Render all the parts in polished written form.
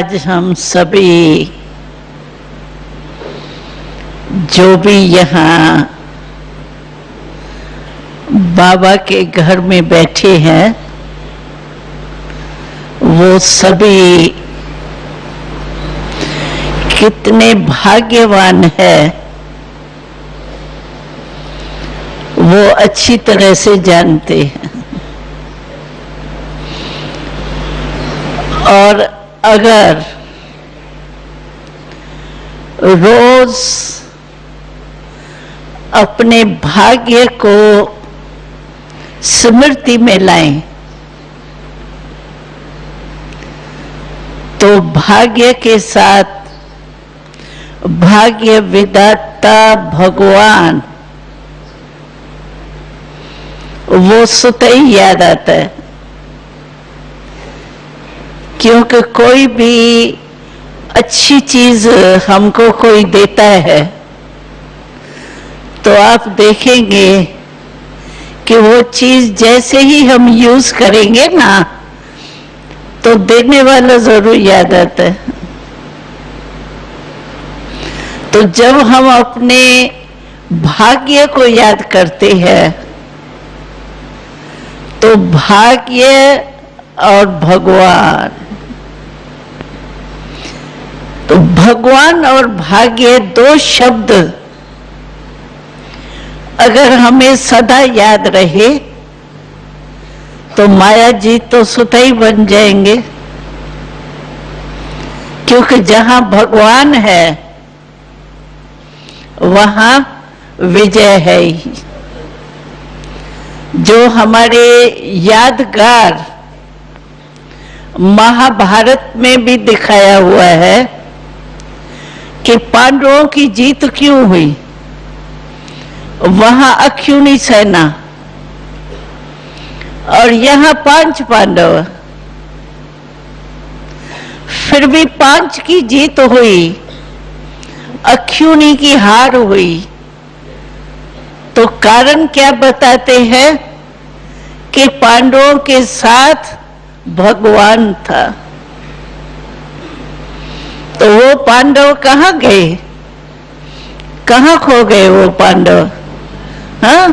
आज हम सभी जो भी यहाँ बाबा के घर में बैठे हैं वो सभी कितने भाग्यवान हैं वो अच्छी तरह से जानते हैं। और अगर रोज अपने भाग्य को स्मृति में लाएं तो भाग्य के साथ भाग्य विधाता भगवान वो स्वतः ही याद आता है। क्योंकि कोई भी अच्छी चीज हमको कोई देता है तो आप देखेंगे कि वो चीज जैसे ही हम यूज करेंगे ना तो देने वाला जरूर याद आता है। तो जब हम अपने भाग्य को याद करते हैं तो भाग्य और भगवान, तो भगवान और भाग्य दो शब्द अगर हमें सदा याद रहे तो माया जी तो स्वतः ही बन जाएंगे। क्योंकि जहां भगवान है वहां विजय है ही। जो हमारे यादगार महाभारत में भी दिखाया हुआ है कि पांडवों की जीत क्यों हुई, वहां अख्यूनी सेना और यहाँ 5 पांडव, फिर भी 5 की जीत हुई, अख्यूनी की हार हुई। तो कारण क्या बताते हैं कि पांडवों के साथ भगवान था। तो वो पांडव कहाँ गए, कहाँ खो गए वो पांडव? हाँ,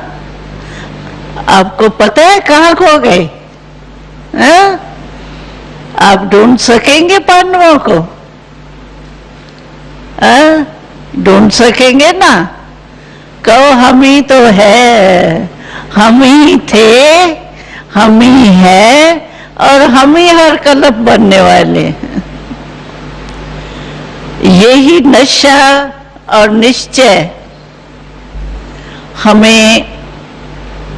आपको पता है कहाँ खो गए? हाँ? आप ढूंढ सकेंगे पांडवों को? हाँ? ढूंढ सकेंगे ना? कहो हम ही तो है, हम ही थे, हम ही है और हम ही हर कलप बनने वाले हैं। यही नशा और निश्चय हमें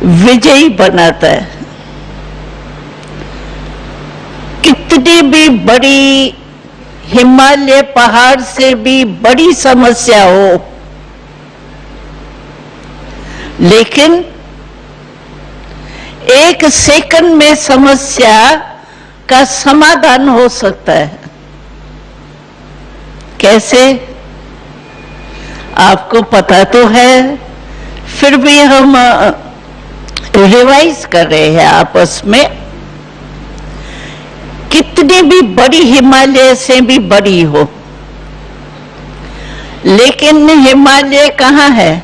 विजयी बनाता है। कितनी भी बड़ी हिमालय पहाड़ से भी बड़ी समस्या हो, लेकिन 1 सेकंड में समस्या का समाधान हो सकता है। कैसे? आपको पता तो है, फिर भी हम रिवाइज कर रहे हैं आपस में। कितनी भी बड़ी हिमालय से भी बड़ी हो, लेकिन हिमालय कहाँ है?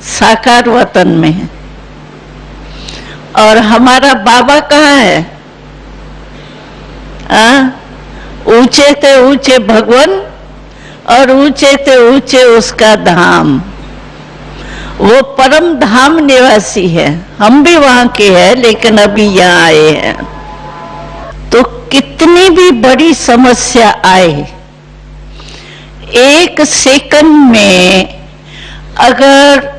साकार वतन में है। और हमारा बाबा कहाँ है? ऊंचे से ऊंचे भगवान और ऊंचे से ऊंचे उसका धाम। वो परम धाम निवासी है। हम भी वहां के हैं लेकिन अभी यहाँ आए हैं। तो कितनी भी बड़ी समस्या आए, 1 सेकंड में अगर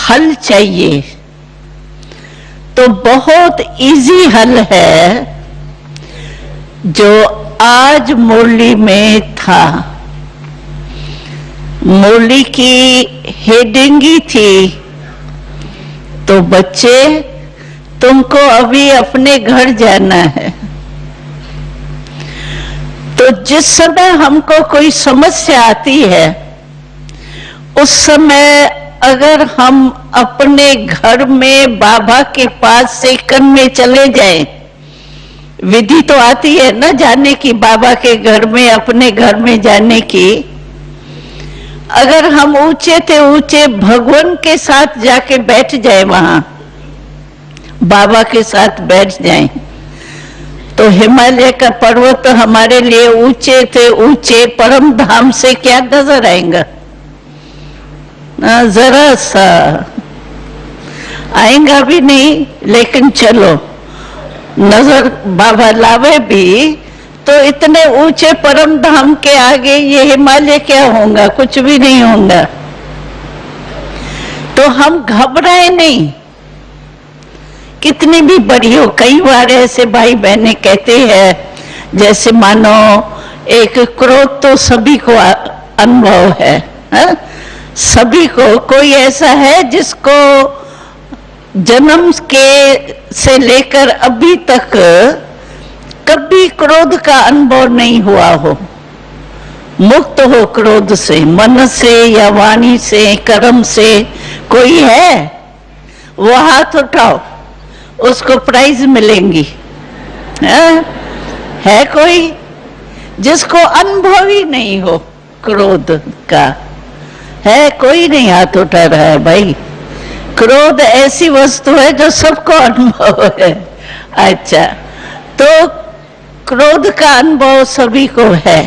हल चाहिए तो बहुत इजी हल है जो आज मुरली में था। मुरली की हेडिंग ही थी, तो बच्चे तुमको अभी अपने घर जाना है। तो जिस समय हमको कोई समस्या आती है उस समय अगर हम अपने घर में बाबा के पास सेकंड में चले जाएं, विधि तो आती है ना जाने की, बाबा के घर में, अपने घर में जाने की। अगर हम ऊंचे से ऊंचे भगवान के साथ जाके बैठ जाए, वहां बाबा के साथ बैठ जाएं, तो हिमालय का पर्वत तो हमारे लिए ऊंचे से ऊंचे परम धाम से क्या नजर आएगा? जरा सा आएगा भी नहीं। लेकिन चलो, नजर बाबा लावे भी तो इतने ऊंचे परम धाम के आगे ये हिमालय क्या होगा? कुछ भी नहीं होगा। तो हम घबराए नहीं, कितनी भी बड़ी हो। कई बार ऐसे भाई बहनें कहते हैं, जैसे मानो एक क्रोध तो सभी को अनुभव है, हा? सभी को। कोई ऐसा है जिसको जन्म के से लेकर अभी तक कभी क्रोध का अनुभव नहीं हुआ हो, मुक्त हो क्रोध से, मन से या वाणी से, कर्म से? कोई है? वो हाथ उठाओ, उसको प्राइज मिलेंगी। है कोई जिसको अनुभव ही नहीं हो क्रोध का? है कोई? नहीं हाथ उठा रहा है भाई। क्रोध ऐसी वस्तु है जो सबको अनुभव है। अच्छा, तो क्रोध का अनुभव सभी को है।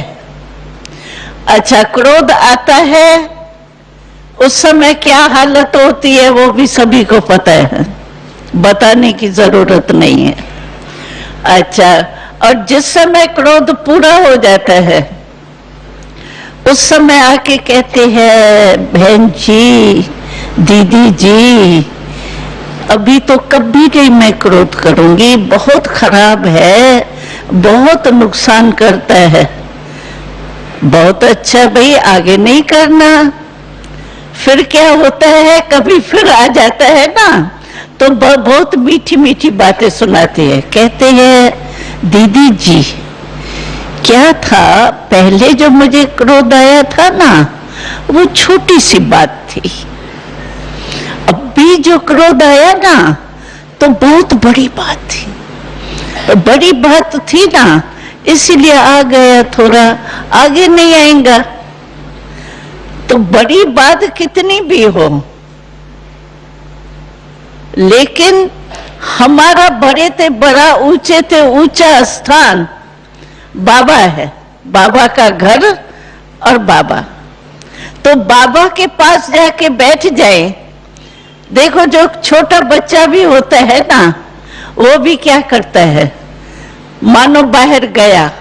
अच्छा, क्रोध आता है, उस समय क्या हालत होती है वो भी सभी को पता है, बताने की जरूरत नहीं है। अच्छा, और जिस समय क्रोध पूरा हो जाता है, उस समय आके कहते हैं, बहन जी, दीदी जी, अभी तो कभी नहीं मैं क्रोध करूंगी, बहुत खराब है, बहुत नुकसान करता है। बहुत अच्छा भाई, आगे नहीं करना। फिर क्या होता है, कभी फिर आ जाता है ना, तो बहुत मीठी मीठी बातें सुनाते हैं। कहते हैं, दीदी जी, क्या था पहले जो मुझे क्रोध आया था ना, वो छोटी सी बात थी। अभी जो क्रोध आया ना, तो बहुत बड़ी बात थी। तो बड़ी बात थी ना, इसीलिए आ गया, थोड़ा आगे नहीं आएगा। तो बड़ी बात कितनी भी हो, लेकिन हमारा बड़े से बड़ा, ऊंचे से ऊंचा स्थान बाबा है, बाबा का घर और बाबा। तो बाबा के पास जाके बैठ जाए। देखो, जो छोटा बच्चा भी होता है ना, वो भी क्या करता है, मानो बाहर गया,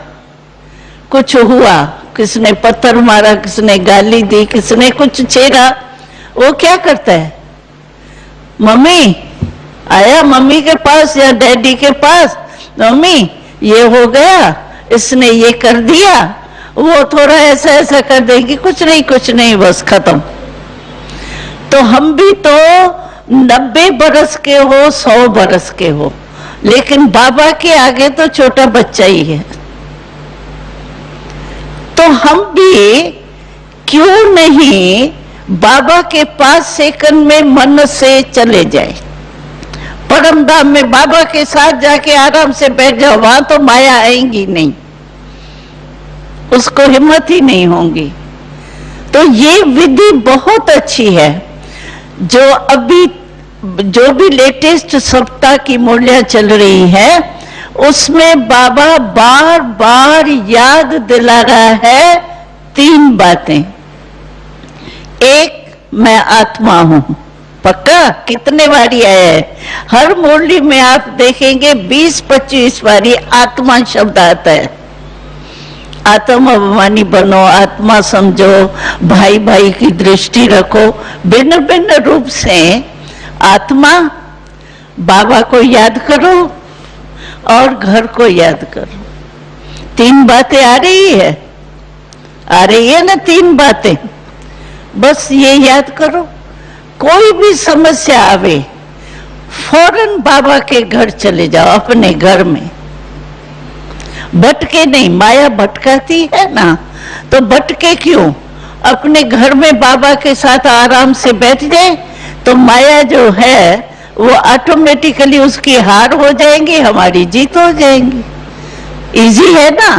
कुछ हुआ, किसने पत्थर मारा, किसने गाली दी, किसने कुछ छेड़ा, वो क्या करता है, मम्मी आया मम्मी के पास या डैडी के पास, मम्मी ये हो गया, इसने ये कर दिया, वो थोड़ा ऐसा ऐसा कर देगी, कुछ नहीं, बस खत्म। तो हम भी तो 90 बरस के हो, 100 बरस के हो, लेकिन बाबा के आगे तो छोटा बच्चा ही है। तो हम भी क्यों नहीं बाबा के पास सेकंड में मन से चले जाए, परम धाम में बाबा के साथ जाके आराम से बैठ जाओ। वहां तो माया आएगी नहीं, उसको हिम्मत ही नहीं होगी। तो ये विधि बहुत अच्छी है। जो भी लेटेस्ट सप्ताह की मूल्य चल रही है, उसमें बाबा बार बार याद दिला रहा है 3 बातें। एक, मैं आत्मा हूं, पक्का कितने बारी आया है, हर मुरली में आप देखेंगे 20-25 बारी आत्मा शब्द आता है। आत्मा अभिमानी बनो, आत्मा समझो, भाई भाई की दृष्टि रखो, भिन्न भिन्न रूप से आत्मा, बाबा को याद करो और घर को याद करो। 3 बातें आ रही है ना, 3 बातें, बस ये याद करो। कोई भी समस्या आवे, फौरन बाबा के घर चले जाओ, अपने घर में भटके नहीं। माया भटकाती है ना, तो भटके क्यों, अपने घर में बाबा के साथ आराम से बैठ जाए, तो माया जो है वो ऑटोमेटिकली उसकी हार हो जाएंगी, हमारी जीत हो जाएंगी। इजी है ना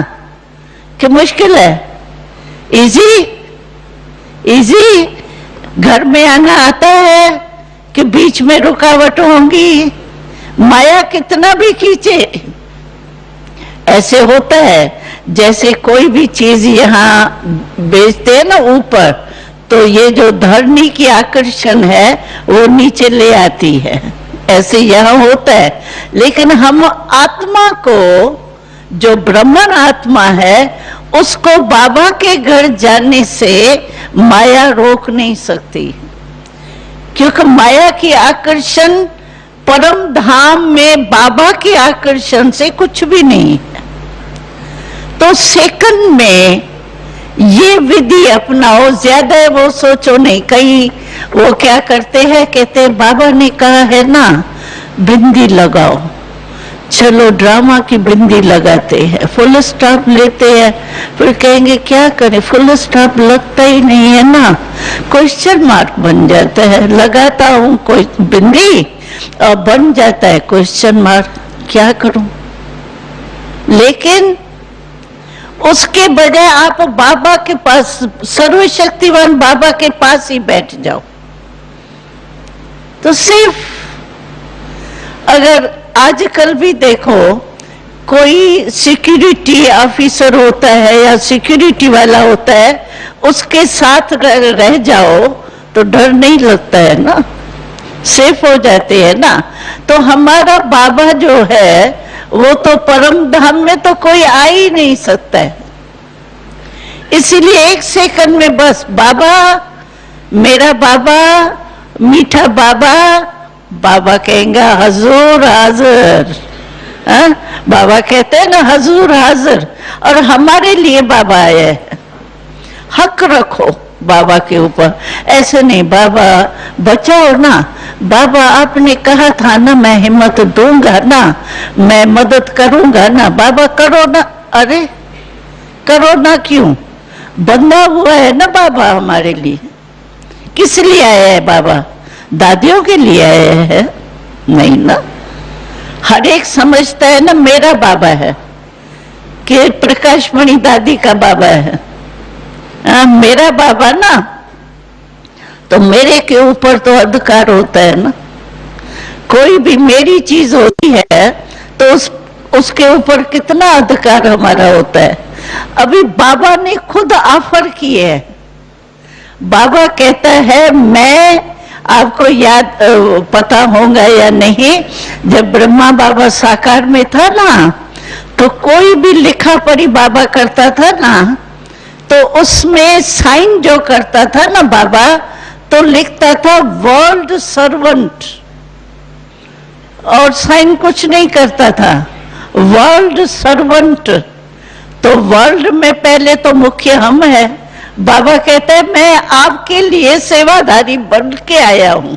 कि मुश्किल है? Easy, easy. घर में आना आता है कि बीच में रुकावट होंगी, माया कितना भी खींचे। ऐसे होता है जैसे कोई भी चीज यहाँ बेचते हैं ना ऊपर, तो ये जो धरनी की आकर्षण है वो नीचे ले आती है, ऐसे यहाँ होता है। लेकिन हम आत्मा को, जो ब्रह्मन आत्मा है, उसको बाबा के घर जाने से माया रोक नहीं सकती, क्योंकि माया की आकर्षण परम धाम में बाबा के आकर्षण से कुछ भी नहीं है। तो सेकंड में ये विधि अपनाओ, ज्यादा वो सोचो नहीं। कई वो क्या करते हैं, कहते हैं बाबा ने कहा है ना बिंदी लगाओ, चलो ड्रामा की बिंदी लगाते हैं, फुल स्टॉप लेते हैं, फिर कहेंगे क्या करें, फुल स्टॉप लगता ही नहीं है ना, क्वेश्चन मार्क बन जाता है। लगाता हूँ कोई बिंदी और बन जाता है क्वेश्चन मार्क, क्या करूं। लेकिन उसके बजाय आप बाबा के पास, सर्वशक्तिवान बाबा के पास ही बैठ जाओ। तो सिर्फ, अगर आजकल भी देखो, कोई सिक्योरिटी ऑफिसर होता है या सिक्योरिटी वाला होता है, उसके साथ रह जाओ तो डर नहीं लगता है ना, सेफ हो जाते हैं ना। तो हमारा बाबा जो है वो तो परम धाम में तो कोई आ ही नहीं सकता है। इसीलिए एक सेकंड में बस बाबा, मेरा बाबा, मीठा बाबा, बाबा कहेंगे हजूर हाजिर। बाबा कहते हैं ना हजूर हाजिर, और हमारे लिए बाबा आए हैं। हक रखो बाबा के ऊपर, ऐसे नहीं बाबा बचाओ ना, बाबा आपने कहा था ना मैं हिम्मत दूंगा ना, मैं मदद करूंगा ना, बाबा करो ना। अरे करो ना क्यों, बंधा हुआ है ना बाबा हमारे लिए। किस लिए आया है बाबा, दादियों के लिए आया है? नहीं ना। हर एक समझता है ना मेरा बाबा है, कि प्रकाशमणि दादी का बाबा है। मेरा बाबा ना, तो मेरे के ऊपर तो अधिकार होता है ना। कोई भी मेरी चीज होती है तो उसके ऊपर कितना अधिकार हमारा होता है। अभी बाबा ने खुद ऑफर किए है। बाबा कहता है, मैं आपको याद पता होगा या नहीं, जब ब्रह्मा बाबा साकार में था ना, तो कोई भी लिखा पढ़ी बाबा करता था ना, तो उसमें साइन जो करता था ना बाबा, तो लिखता था वर्ल्ड सर्वेंट, और साइन कुछ नहीं करता था, वर्ल्ड सर्वेंट। तो वर्ल्ड में पहले तो मुख्य हम है। बाबा कहते हैं मैं आपके लिए सेवाधारी बन के आया हूं,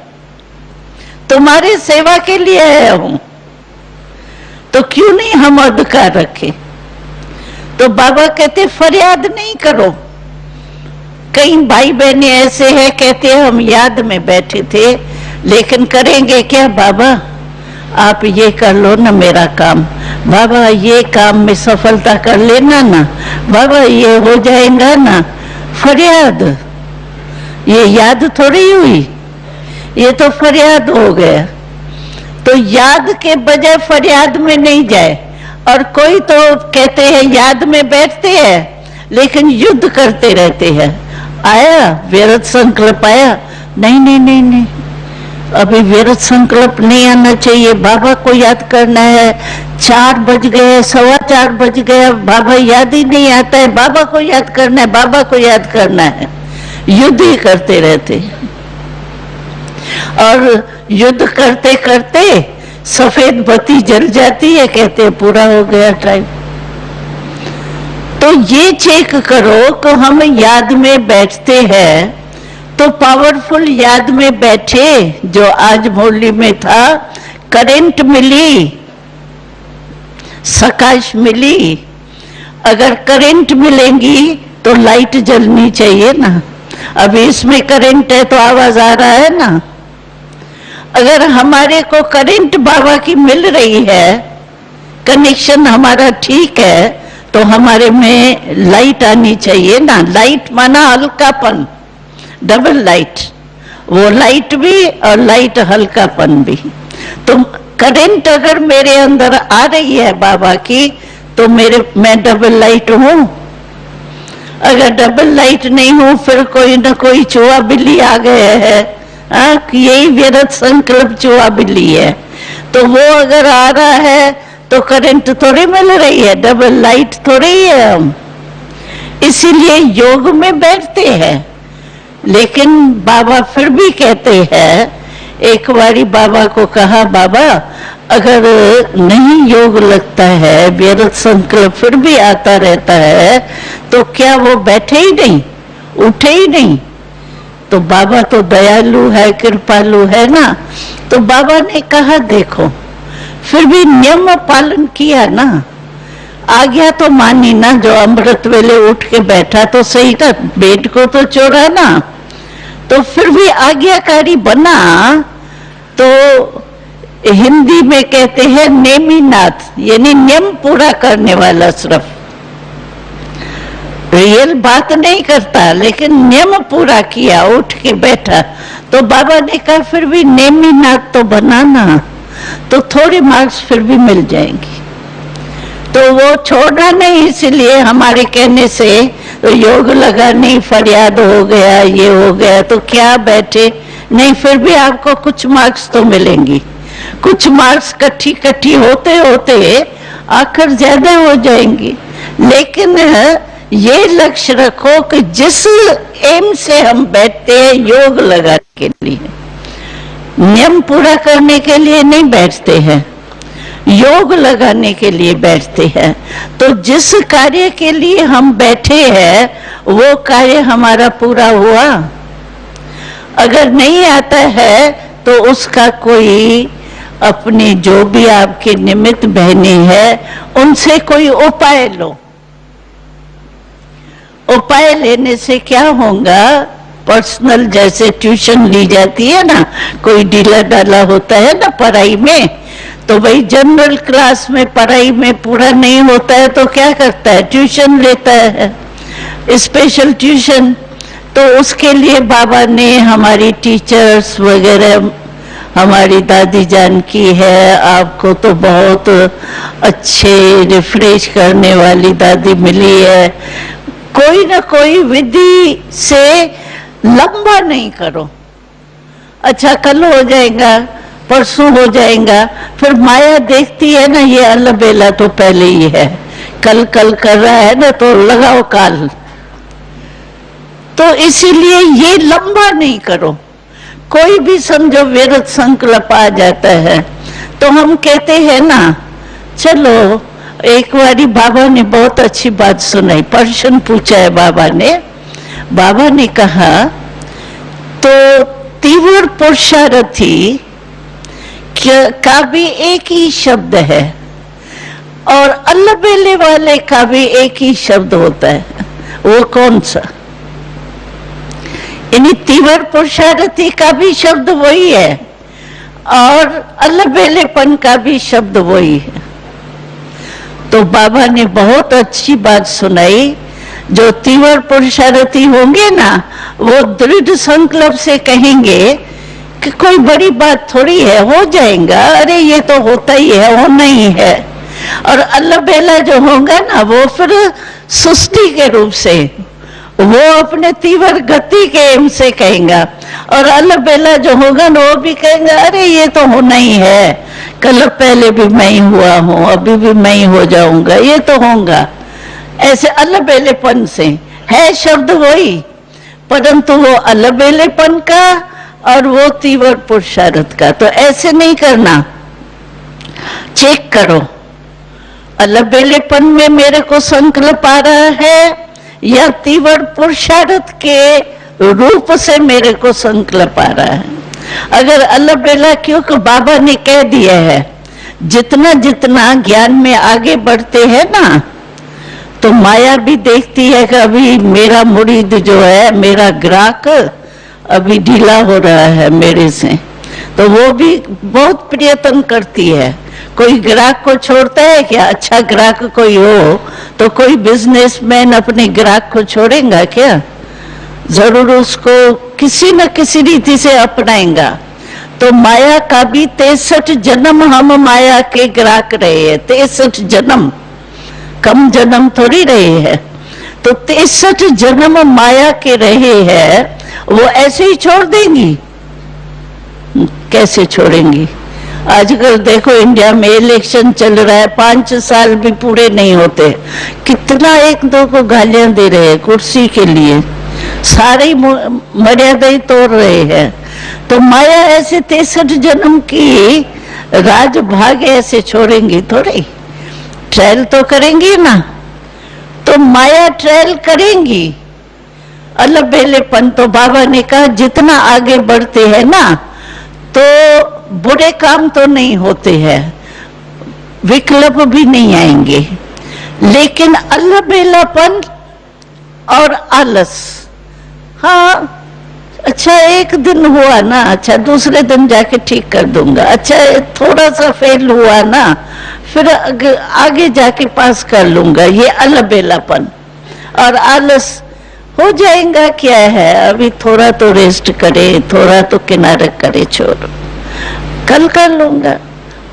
तुम्हारी सेवा के लिए आया हूं, तो क्यों नहीं हम अधिकार रखें। तो बाबा कहते फरियाद नहीं करो। कई भाई बहने ऐसे हैं, कहते हैं हम याद में बैठे थे, लेकिन करेंगे क्या बाबा, आप ये कर लो ना मेरा काम, बाबा ये काम में सफलता कर लेना ना, बाबा ये हो जाएगा ना। फरियाद, ये याद थोड़ी हुई, ये तो फरियाद हो गया। तो याद के बजाय फरियाद में नहीं जाए। और कोई तो कहते हैं याद में बैठते हैं लेकिन युद्ध करते रहते हैं। आया व्यर्थ संकल्प आया, नहीं नहीं नहीं नहीं, अभी व्यर्थ संकल्प नहीं आना चाहिए, बाबा को याद करना है। 4 बज गए, 4:15 बज गया, बाबा याद ही नहीं आता है, बाबा को याद करना है, बाबा को याद करना है। युद्ध ही करते रहते, और युद्ध करते करते सफेद बत्ती जल जाती है, कहते हैं पूरा हो गया टाइम। तो ये चेक करो कि हम याद में बैठते हैं तो पावरफुल याद में बैठे। जो आज मुरली में था, करंट मिली, प्रकाश मिली। अगर करंट मिलेंगी तो लाइट जलनी चाहिए ना। अभी इसमें करंट है तो आवाज आ रहा है ना। अगर हमारे को करंट बाबा की मिल रही है, कनेक्शन हमारा ठीक है तो हमारे में लाइट आनी चाहिए ना। लाइट माना हल्कापन, डबल लाइट, वो लाइट भी और लाइट हल्कापन भी। तो करंट अगर मेरे अंदर आ रही है बाबा की तो मैं डबल लाइट हूं। अगर डबल लाइट नहीं हूं फिर कोई ना कोई चूहा बिल्ली आ गए है, यही व्यर्थ संकल्प चूहा बिल्ली है। तो वो अगर आ रहा है तो करंट थोड़ी मिल रही है, डबल लाइट थोड़ी है हम। इसीलिए योग में बैठते हैं। लेकिन बाबा फिर भी कहते हैं, एक बारी बाबा को कहा, बाबा अगर नहीं योग लगता है, व्यर्थ संकल्प फिर भी आता रहता है, तो क्या वो बैठे ही नहीं, उठे ही नहीं? तो बाबा तो दयालु है, कृपालु है ना। तो बाबा ने कहा देखो, फिर भी नियम पालन किया ना, आज्ञा तो मानी ना। जो अमृत वेले उठ के बैठा तो सही था, बेड को तो छोड़ा ना। तो फिर भी आज्ञाकारी बना। तो हिंदी में कहते हैं नेमीनाथ, यानी नियम पूरा करने वाला। सिर्फ रियल बात नहीं करता लेकिन नियम पूरा किया, उठ के बैठा। तो बाबा ने कहा फिर भी नेमीनाथ तो बनाना, तो थोड़ी मार्क्स फिर भी मिल जाएंगी। तो वो छोड़ा नहीं, इसलिए हमारे कहने से तो योग लगा नहीं, फरियाद हो गया, ये हो गया, तो क्या बैठे नहीं, फिर भी आपको कुछ मार्क्स तो मिलेंगी। कुछ मार्क्स कट्ठी होते होते आखिर ज्यादा हो जाएंगी। लेकिन ये लक्ष्य रखो कि जिस एम से हम बैठते हैं, योग लगाने के लिए, नियम पूरा करने के लिए नहीं बैठते हैं, योग लगाने के लिए बैठते हैं। तो जिस कार्य के लिए हम बैठे हैं वो कार्य हमारा पूरा हुआ। अगर नहीं आता है तो उसका कोई अपने जो भी आपके निमित्त बहने हैं उनसे कोई उपाय लो। उपाय लेने से क्या होगा, पर्सनल जैसे ट्यूशन ली जाती है ना, कोई ढीला ढाला होता है ना पढ़ाई में, तो भाई जनरल क्लास में पढ़ाई में पूरा नहीं होता है तो क्या करता है, ट्यूशन लेता है, स्पेशल ट्यूशन। तो उसके लिए बाबा ने हमारी टीचर्स वगैरह, हमारी दादी जान की है, आपको तो बहुत अच्छे रिफ्रेश करने वाली दादी मिली है। कोई ना कोई विधि से लंबा नहीं करो, अच्छा कल हो जाएगा, परसों हो जाएगा, फिर माया देखती है ना, ये अलबेला तो पहले ही है, कल कल कर रहा है ना, तो लगाओ काल। तो इसीलिए ये लंबा नहीं करो। कोई भी समझो व्यर्थ संकल्प आ जाता है तो हम कहते हैं ना, चलो। एक बारी बाबा ने बहुत अच्छी बात सुनाई, प्रश्न पूछा है बाबा ने कहा, तो तीव्र पुरुषार्थी का भी एक ही शब्द है और अलबेले वाले का भी एक ही शब्द होता है, वो कौन सा? यानी तीव्र पुरुषार्थी का भी शब्द वही है और अलबेलेपन का भी शब्द वही है। तो बाबा ने बहुत अच्छी बात सुनाई, जो तीव्र पुरुषार्थी होंगे ना, वो दृढ़ संकल्प से कहेंगे कि कोई बड़ी बात थोड़ी है, हो जाएगा, अरे ये तो होता ही है, होना ही है। और अलबेला जो होगा ना, वो फिर सुस्ती के रूप से, वो अपने तीव्र गति के एम से कहेगा। और अलबेला जो होगा ना, वो भी कहेगा अरे ये तो होना ही है, कल पहले भी मैं ही हुआ हूँ, अभी भी मैं ही हो जाऊंगा, ये तो होगा। ऐसे अलबेलेपन से है शब्द वही, परंतु वो अलबेलेपन का और वो तीव्र पुरुषार्थ का। तो ऐसे नहीं करना, चेक करो, अलबेलेपन में मेरे को संकल्प आ रहा है या तीव्र पुरुषार्थ के रूप से मेरे को संकल्प आ रहा है। अगर अलबेला, क्योंकि बाबा ने कह दिया है, जितना जितना ज्ञान में आगे बढ़ते हैं ना, तो माया भी देखती है कि अभी मेरा मुरीद जो है, मेरा ग्राहक अभी ढीला हो रहा है मेरे से, तो वो भी बहुत प्रयत्न करती है। कोई ग्राहक को छोड़ता है क्या? अच्छा ग्राहक कोई हो तो कोई बिजनेसमैन अपने ग्राहक को छोड़ेगा क्या? जरूर उसको किसी न किसी रीति से अपनाएगा। तो माया का भी 63 जन्म हम माया के ग्राहक रहे हैं। 63 जन्म, कम जन्म थोड़ी रहे हैं। तो 63 जन्म माया के रहे हैं, वो ऐसे ही छोड़ देंगी? कैसे छोड़ेंगी? आजकल देखो इंडिया में इलेक्शन चल रहा है, 5 साल भी पूरे नहीं होते, कितना एक दो को गालियां दे रहे हैं कुर्सी के लिए, सारी मर्यादा ही तोड़ रहे हैं। तो माया ऐसे 63 जन्म की राज भाग ऐसे छोड़ेंगी थोड़ी, ट्रायल तो करेंगी ना। तो माया ट्रायल करेंगी। अलबेलेपन तो बाबा ने कहा जितना आगे बढ़ते हैं ना तो बुरे काम तो नहीं होते हैं, विकल्प भी नहीं आएंगे, लेकिन अलबेलापन और आलस, हाँ अच्छा एक दिन हुआ ना, अच्छा दूसरे दिन जाके ठीक कर दूंगा, अच्छा थोड़ा सा फेल हुआ ना फिर आगे जाके पास कर लूंगा, ये अलबेलापन और आलस हो जाएगा। क्या है, अभी थोड़ा तो रेस्ट करे, थोड़ा तो किनारे करे, छोड़ो कल कर लूंगा।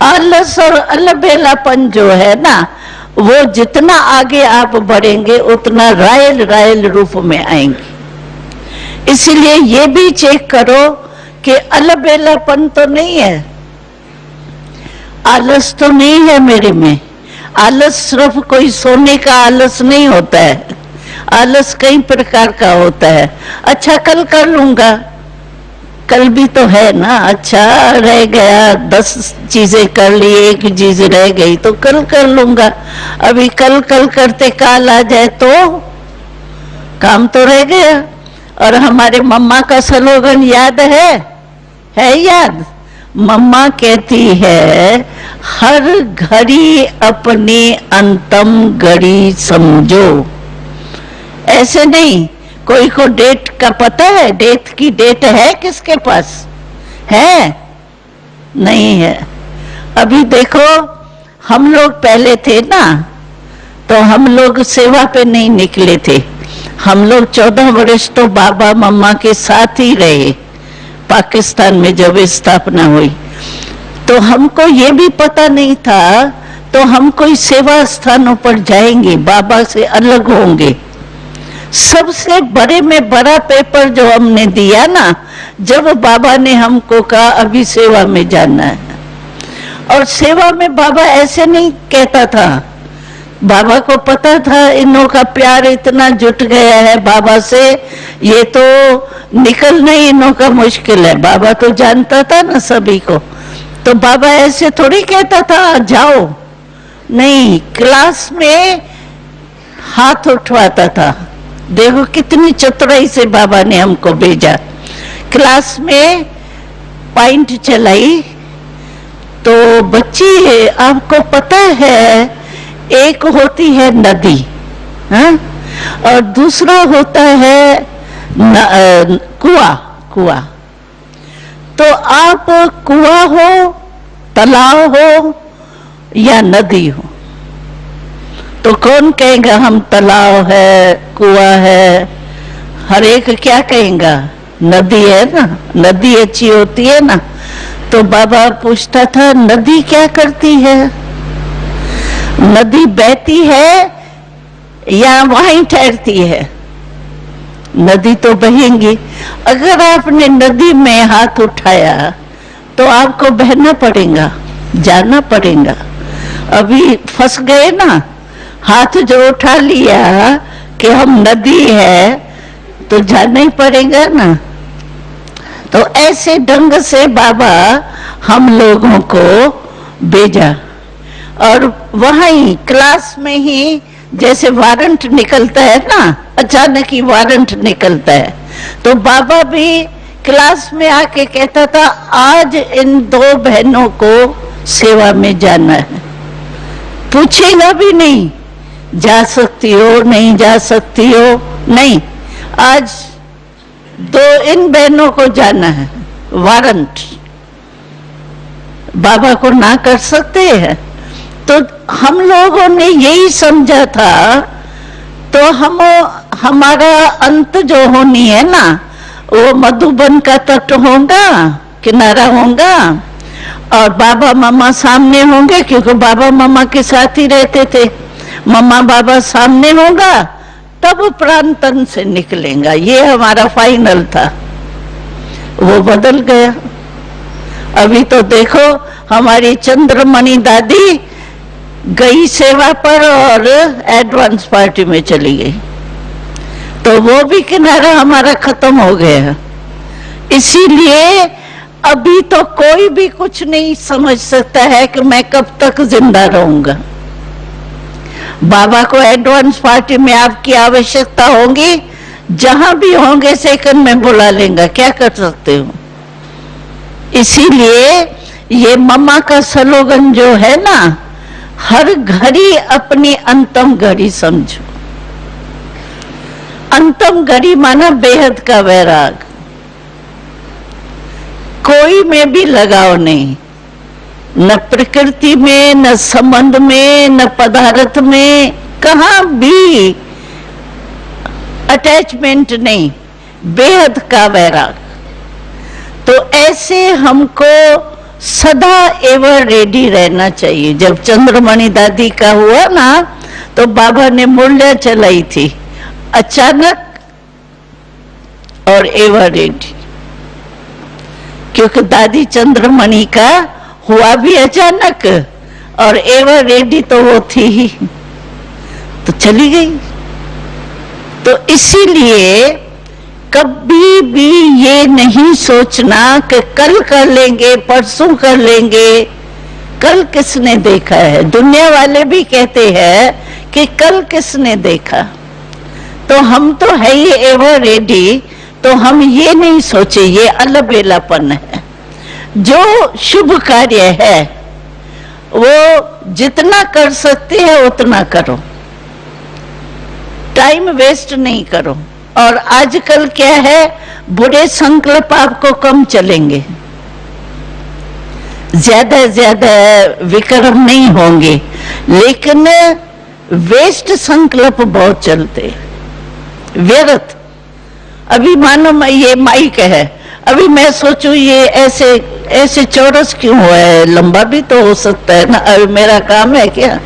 आलस और अलबेलापन जो है ना, वो जितना आगे आप बढ़ेंगे उतना रायल रूप में आएंगे। इसलिए ये भी चेक करो कि अलबेलापन तो नहीं है, आलस तो नहीं है मेरे में। आलस सिर्फ कोई सोने का आलस नहीं होता है, आलस कई प्रकार का होता है। अच्छा कल कर लूंगा, कल भी तो है ना, अच्छा रह गया 10 चीजें कर ली, एक चीज रह गई तो कल कर लूंगा। अभी कल करते काल आ जाए तो काम तो रह गया। और हमारे मम्मा का स्लोगन याद है याद? मम्मा कहती है हर घड़ी अपनी अंतम घड़ी समझो। ऐसे नहीं, कोई को डेट का पता है? डेट की डेट है किसके पास? है? नहीं है। अभी देखो हम लोग पहले थे ना, तो हम लोग सेवा पे नहीं निकले थे, हम लोग 14 वर्ष तो बाबा मम्मा के साथ ही रहे पाकिस्तान में जब स्थापना हुई। तो हमको ये भी पता नहीं था, तो हम कोई सेवा स्थानों पर जाएंगे, बाबा से अलग होंगे। सबसे बड़े में बड़ा पेपर जो हमने दिया ना, जब बाबा ने हमको कहा अभी सेवा में जाना है। और सेवा में बाबा ऐसे नहीं कहता था, बाबा को पता था इनों का प्यार इतना जुट गया है बाबा से, ये तो निकलना ही इनों का मुश्किल है। बाबा तो जानता था ना सभी को, तो बाबा ऐसे थोड़ी कहता था जाओ, नहीं, क्लास में हाथ उठवाता था। देखो कितनी चतुराई से बाबा ने हमको भेजा। क्लास में पॉइंट चलाई तो बच्ची है, आपको पता है एक होती है नदी, हाँ? और दूसरा होता है कुआं। तो आप कुआं हो, तालाब हो या नदी हो, तो कौन कहेगा हम तालाब है, कुआं है? हर एक क्या कहेगा? नदी है ना, नदी अच्छी होती है ना। तो बाबा पूछता था नदी क्या करती है? नदी बहती है या वहीं ठहरती है? नदी तो बहेंगी। अगर आपने नदी में हाथ उठाया तो आपको बहना पड़ेगा, जाना पड़ेगा। अभी फंस गए ना, हाथ जो उठा लिया कि हम नदी है तो जाना ही पड़ेगा ना। तो ऐसे ढंग से बाबा हम लोगों को भेजा। और वहीं क्लास में ही जैसे वारंट निकलता है ना, अचानक ही वारंट निकलता है, तो बाबा भी क्लास में आके कहता था आज इन 2 बहनों को सेवा में जाना है। पूछेगा भी नहीं जा सकती हो, नहीं जा सकती हो, नहीं, आज 2 इन बहनों को जाना है, वारंट। बाबा को ना कर सकते हैं? तो हम लोगों ने यही समझा था, तो हम हमारा अंत जो होनी है ना, वो मधुबन का तट होगा, किनारा होगा, और बाबा मामा सामने होंगे, क्योंकि बाबा मामा के साथ ही रहते थे। मामा बाबा सामने होगा, तब प्राण तन से निकलेगा। ये हमारा फाइनल था, वो बदल गया। अभी तो देखो हमारी चंद्रमणि दादी गई सेवा पर और एडवांस पार्टी में चली गई, तो वो भी किनारा हमारा खत्म हो गया। इसीलिए अभी तो कोई भी कुछ नहीं समझ सकता है कि मैं कब तक जिंदा रहूंगा। बाबा को एडवांस पार्टी में आपकी आवश्यकता होगी, जहां भी होंगे सेकंड में बुला लेंगे, क्या कर सकते हो। इसीलिए ये मम्मा का स्लोगन जो है ना, हर घड़ी अपनी अंतम घड़ी समझो। अंतम घड़ी माना बेहद का वैराग, कोई में भी लगाव नहीं, न प्रकृति में, न संबंध में, न पदार्थ में, कहाँ भी अटैचमेंट नहीं, बेहद का वैराग। तो ऐसे हमको सदा एवर रेडी रहना चाहिए। जब चंद्रमणि दादी का हुआ ना, तो बाबा ने मूल्य चलाई थी, अचानक और एवर रेडी, क्योंकि दादी चंद्रमणि का हुआ भी अचानक और एवर रेडी तो वो थी ही, तो चली गई। तो इसीलिए कभी भी ये नहीं सोचना कि कल कर लेंगे, परसों कर लेंगे। कल किसने देखा है? दुनिया वाले भी कहते हैं कि कल किसने देखा। तो हम तो है ही एवर रेडी, तो हम ये नहीं सोचे ये अलबेलापन है। जो शुभ कार्य है वो जितना कर सकते हैं उतना करो, टाइम वेस्ट नहीं करो। और आजकल क्या है, बुरे संकल्प आपको कम चलेंगे, ज्यादा ज्यादा विक्रम नहीं होंगे, लेकिन वेस्ट संकल्प बहुत चलते, व्यर्थ। अभी मानो ये माइक है, अभी मैं सोचूं ये ऐसे ऐसे चौरस क्यों हुआ है, लंबा भी तो हो सकता है ना, अभी मेरा काम है क्या?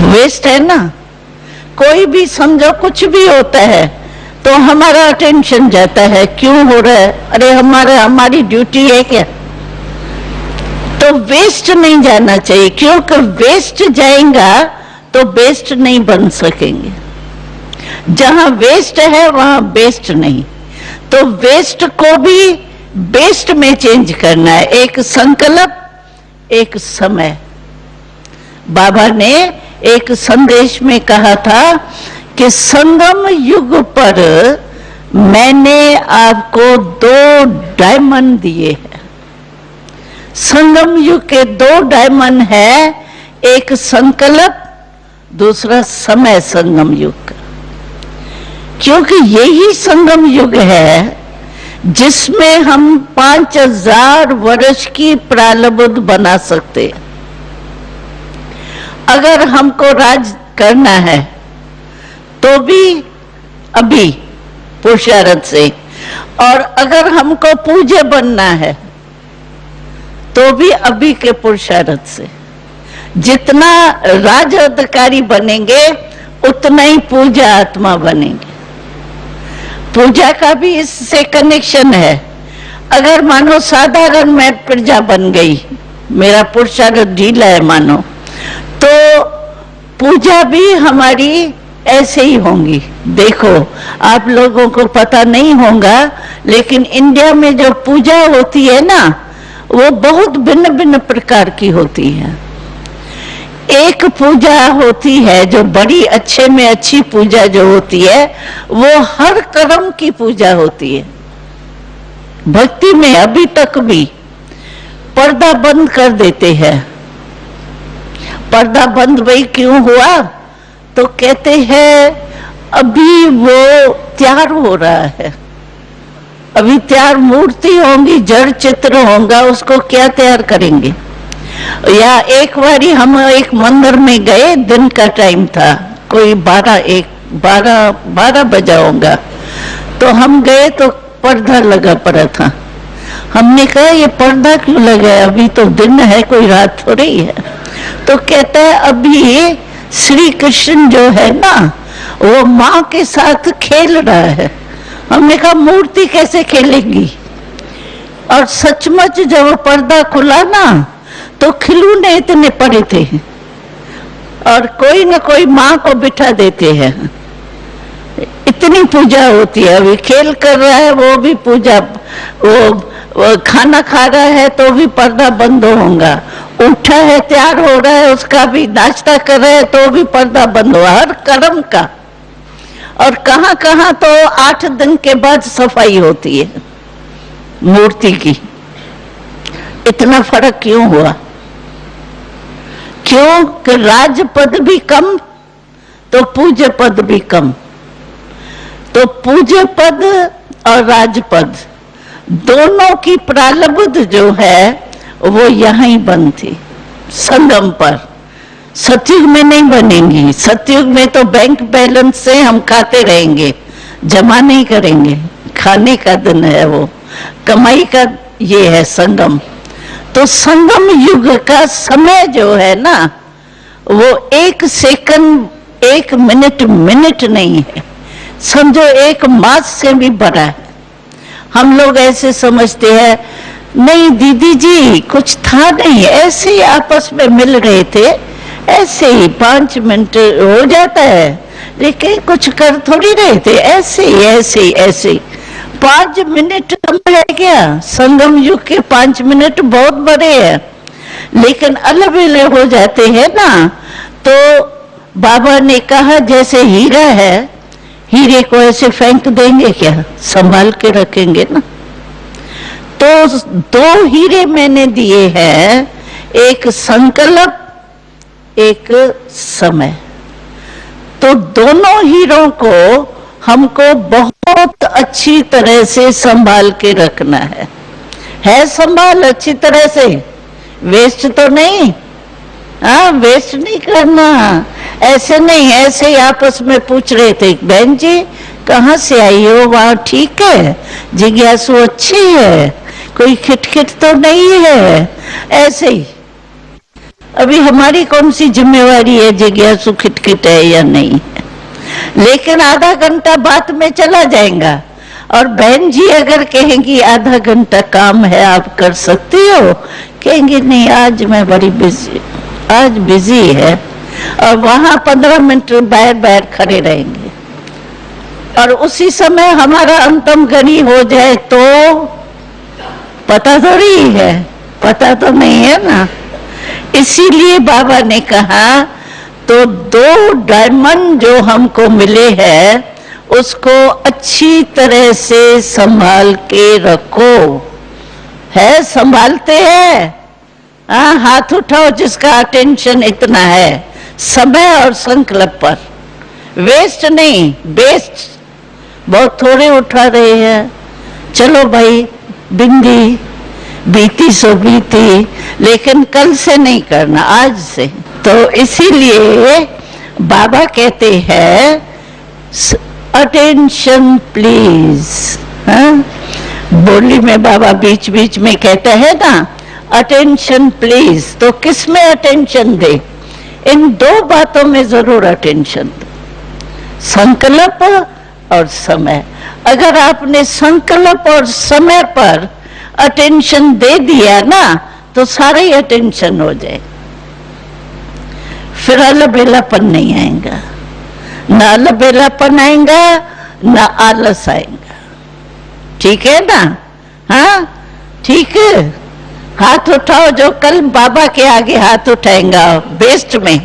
वेस्ट है ना। कोई भी समझो कुछ भी होता है तो हमारा अटेंशन जाता है, क्यों हो रहा है, अरे हमारी ड्यूटी है क्या? तो वेस्ट नहीं जाना चाहिए, क्योंकि वेस्ट जाएगा तो बेस्ट नहीं बन सकेंगे। जहां वेस्ट है वहां बेस्ट नहीं, तो वेस्ट को भी बेस्ट में चेंज करना है। एक संकल्प, एक समय। बाबा ने एक संदेश में कहा था कि संगम युग पर मैंने आपको 2 डायमंड दिए हैं। संगम युग के 2 डायमंड है, एक संकल्प, दूसरा समय संगम युग का। क्योंकि यही संगम युग है जिसमें हम 5000 वर्ष की प्रारब्ध बना सकते हैं। अगर हमको राज करना है तो भी अभी पुरुषार्थ से, और अगर हमको पूज्य बनना है तो भी अभी के पुरुषार्थ से। जितना राज अधिकारी बनेंगे उतना ही पूजा आत्मा बनेंगे। पूजा का भी इससे कनेक्शन है। अगर मानो साधारण मैं प्रजा बन गई, मेरा पुरुषार्थ ढीला है मानो, तो पूजा भी हमारी ऐसे ही होंगी। देखो आप लोगों को पता नहीं होगा, लेकिन इंडिया में जो पूजा होती है ना, वो बहुत भिन्न भिन्न प्रकार की होती है। एक पूजा होती है जो बड़ी अच्छे में अच्छी पूजा जो होती है, वो हर कर्म की पूजा होती है। भक्ति में अभी तक भी पर्दा बंद कर देते हैं। पर्दा बंद भाई क्यों हुआ? तो कहते हैं अभी वो तैयार हो रहा है, अभी तैयार मूर्ति होंगी, जड़ चित्र होगा, उसको क्या तैयार करेंगे। या एक बारी हम एक मंदिर में गए, दिन का टाइम था, कोई 12 बजा होगा, तो हम गए तो पर्दा लगा पड़ा था। हमने कहा ये पर्दा क्यों लगा है, अभी तो दिन है, कोई रात हो रही है। तो कहता है अभी श्री कृष्ण जो है ना, वो माँ के साथ खेल रहा है। हमने कहा मूर्ति कैसे खेलेगी। और सचमुच जब वो पर्दा खुला ना, तो खिलौने इतने पड़े थे, और कोई ना कोई माँ को बिठा देते हैं। इतनी पूजा होती है। अभी खेल कर रहा है वो भी पूजा, वो खाना खा रहा है तो भी पर्दा बंद होगा, उठा है तैयार हो रहा है उसका भी, नाश्ता कर रहा है तो भी पर्दा बंद होगा, हर कर्म का। और कहाँ कहाँ तो 8 दिन के बाद सफाई होती है मूर्ति की। इतना फर्क क्यों हुआ? क्यों कि राजपद भी कम तो पूज्य पद भी कम। तो पूज्य पद और राजपद दोनों की प्रारब्ध जो है वो यहाँ ही बनती, संगम पर। सतयुग में नहीं बनेंगी। सतयुग में तो बैंक बैलेंस से हम खाते रहेंगे, जमा नहीं करेंगे, खाने का दिन है वो, कमाई का ये है संगम। तो संगम युग का समय जो है ना, वो 1 सेकंड 1 मिनट नहीं है, समझो 1 मास से भी बड़ा है। हम लोग ऐसे समझते हैं, नहीं दीदी जी कुछ था नहीं, ऐसे ही आपस में मिल रहे थे, ऐसे ही 5 मिनट हो जाता है, लेकिन कुछ कर थोड़ी रहे थे, ऐसे ही 5 मिनट कम है क्या? संगम युग के 5 मिनट बहुत बड़े हैं, लेकिन अलग अलग हो जाते हैं ना। तो बाबा ने कहा जैसे हीरा है, हीरे को ऐसे फेंक देंगे क्या? संभाल के रखेंगे ना। तो 2 हीरे मैंने दिए हैं, एक संकल्प, एक समय। तो दोनों हीरों को हमको बहुत अच्छी तरह से संभाल के रखना है संभाल अच्छी तरह से, वेस्ट तो नहीं, वेस्ट नहीं करना। ऐसे नहीं, ऐसे ही आपस में पूछ रहे थे, बहन जी कहाँ से आई हो, वहाँ ठीक है, जिज्ञासु अच्छी है, कोई खिटखिट तो नहीं है, ऐसे ही। अभी हमारी कौन सी जिम्मेवारी है जिज्ञासु खिटखिट है या नहीं है, लेकिन आधा घंटा बात में चला जाएगा। और बहन जी अगर कहेंगी आधा घंटा काम है आप कर सकती हो, कहेंगे नहीं आज मैं बड़ी बिजी, आज बिजी है, और वहां 15 मिनट बाहर खड़े रहेंगे। और उसी समय हमारा अंतम गणी हो जाए तो पता थोड़ी है, पता तो नहीं है ना। इसीलिए बाबा ने कहा तो 2 डायमंड जो हमको मिले हैं उसको अच्छी तरह से संभाल के रखो। है संभालते हैं? हाँ, हाथ उठाओ जिसका अटेंशन इतना है समय और संकल्प पर। वेस्ट नहीं, बेस्ट बहुत थोड़े उठा रहे हैं। चलो भाई, बिंदी बीती सो बीती, लेकिन कल से नहीं करना, आज से। तो इसीलिए बाबा कहते हैं अटेंशन प्लीज। बोली में बाबा बीच बीच में कहते हैं ना अटेंशन प्लीज। तो किस में अटेंशन दे? इन 2 बातों में जरूर अटेंशन दो, संकल्प और समय। अगर आपने संकल्प और समय पर अटेंशन दे दिया ना, तो सारा ही अटेंशन हो जाए, फिर अलबेलापन नहीं आएगा, ना अलबेलापन आएगा ना आलस आएगा। ठीक है ना? हाँ ठीक है। हाथ उठाओ जो कल बाबा के आगे हाथ उठाएगा बेस्ट में,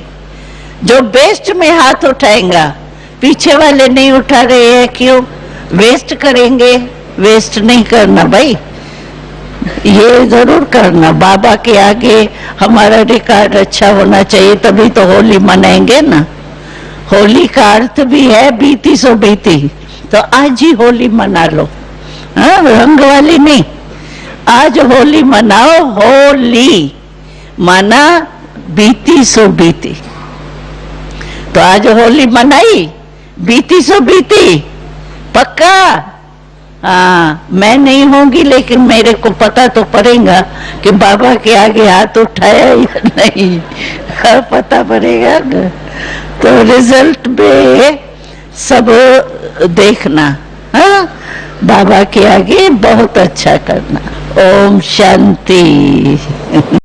जो बेस्ट में हाथ उठाएगा। पीछे वाले नहीं उठा रहे हैं, क्यों? वेस्ट करेंगे। वेस्ट नहीं करना भाई, ये जरूर करना। बाबा के आगे हमारा रिकॉर्ड अच्छा होना चाहिए, तभी तो होली मनाएंगे ना। होली का अर्थ भी है बीती सो बीती, तो आज ही होली मना लो। हाँ, रंग वाली नहीं। आज होली मनाओ, होली माना बीती सो बीती। तो आज होली मनाई, बीती सो बीती, पक्का। हाँ, मैं नहीं होंगी लेकिन मेरे को पता तो पड़ेगा कि बाबा के आगे हाथ उठाया या नहीं, पता पड़ेगा। तो रिजल्ट में सब देखना, हाँ, बाबा के आगे बहुत अच्छा करना। ओम शांति।